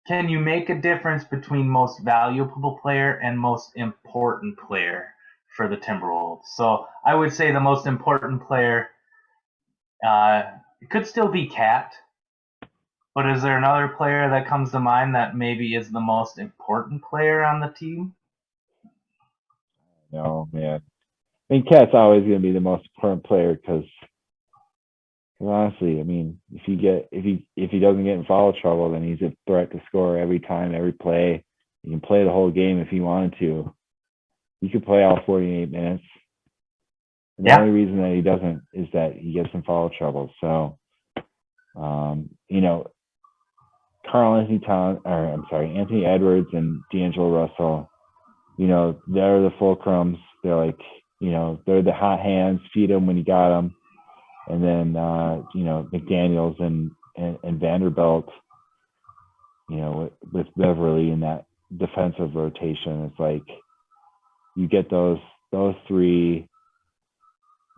can you make a difference between most valuable player and most important player for the Timberwolves? So I would say the most important player, it could still be Cat, but is there another player that comes to mind that maybe is the most important player on the team? No, man. I mean, Cat's always going to be the most important player because honestly, I mean, if he doesn't get in foul trouble, then he's a threat to score every time, every play. He can play the whole game if he wanted to. He could play all 48 minutes. And the Yeah, only reason that he doesn't is that he gets in foul trouble. So, you know, Karl-Anthony Towns, or I'm sorry, Anthony Edwards and D'Angelo Russell, they're the fulcrums. They're like, they're the hot hands. Feed them when you got them. And then, McDaniels and Vanderbilt, with Beverly in that defensive rotation, it's like you get those three.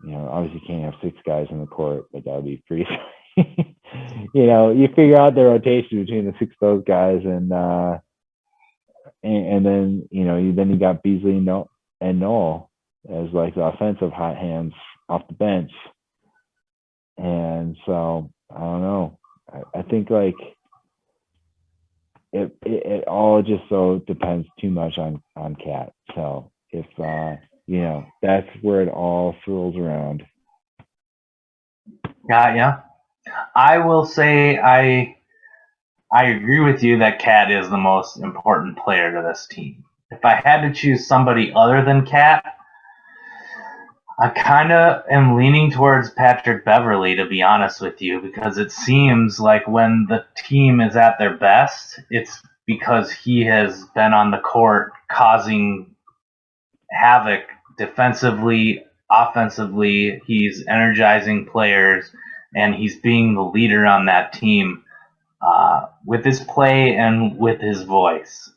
Obviously you can't have six guys in the court, but that would be pretty. You figure out the rotation between the six of those guys, and then you got Beasley and Noel as like the offensive hot hands off the bench, and so I don't know. I think like it all just so depends too much on Cat. So if that's where it all swirls around. got ya. I will say I agree with you that Cat is the most important player to this team. If I had to choose somebody other than Cat, I kind of am leaning towards Patrick Beverly, to be honest with you, because it seems like when the team is at their best, it's because he has been on the court causing havoc defensively, offensively. He's energizing players, and he's being the leader on that team with his play and with his voice.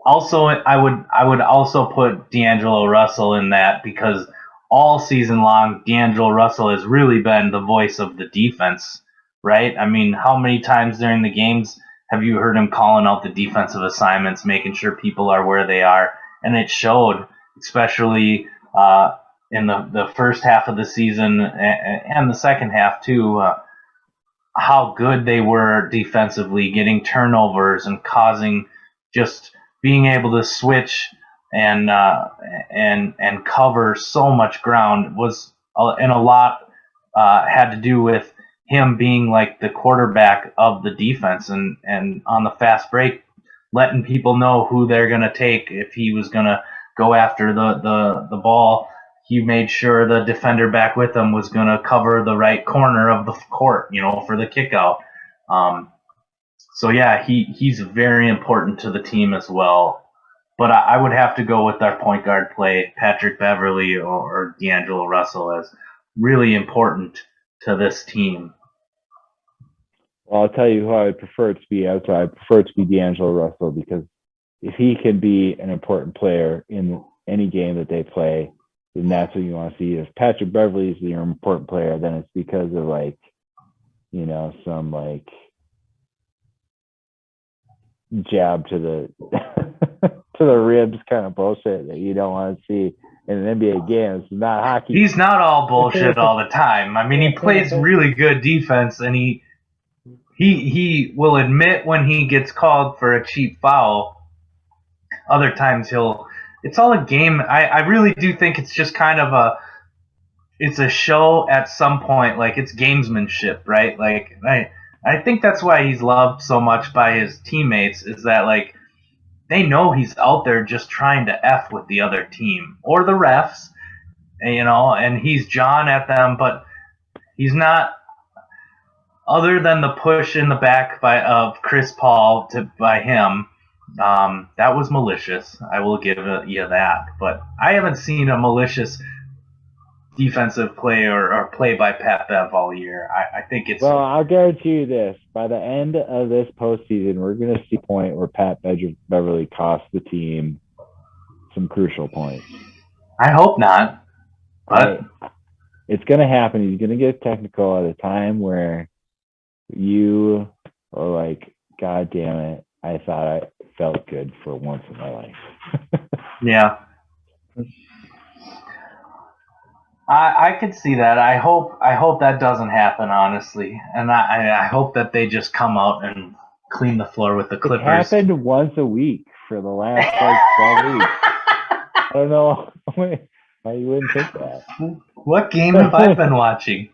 Also, I would also put D'Angelo Russell in that because all season long, D'Angelo Russell has really been the voice of the defense, right? I mean, how many times during the games have you heard him calling out the defensive assignments, making sure people are where they are? And it showed, especially in the first half of the season and the second half, too. How good they were defensively, getting turnovers and causing just being able to switch and and cover so much ground was and a lot had to do with him being like the quarterback of the defense and on the fast break letting people know who they're going to take if he was going to go after the ball. He made sure the defender back with him was going to cover the right corner of the court, for the kick out. So yeah, he's very important to the team as well. But I would have to go with our point guard play, Patrick Beverly or D'Angelo Russell, as really important to this team. Well, I'll tell you who I would prefer it to be. I prefer it to be D'Angelo Russell because if he can be an important player in any game that they play, then that's what you want to see. If Patrick Beverly is the important player, then it's because of like, some like jab to the to the ribs kind of bullshit that you don't want to see in an NBA game. It's not hockey. He's not all bullshit all the time. I mean, he plays really good defense, and he will admit when he gets called for a cheap foul. Other times it's all a game. I really do think it's just kind of it's a show at some point, like it's gamesmanship, right? Like I think that's why he's loved so much by his teammates is that like they know he's out there just trying to F with the other team or the refs, and he's John at them, but he's not other than the push in the back of Chris Paul by him. That was malicious. I will give you that, but I haven't seen a malicious defensive play or play by Pat Bev all year. I think it's Well, I'll guarantee you this: by the end of this postseason, we're going to see a point where Pat Beverly costs the team some crucial points. I hope not, but it's going to happen. He's going to get technical at a time where you are like God damn it, I thought I felt good for once in my life. Yeah. I could see that. I hope that doesn't happen, honestly, and I hope that they just come out and clean the floor with the It Clippers. happened once a week for the last like 12 weeks. I don't know why you wouldn't think that. What game have I been watching?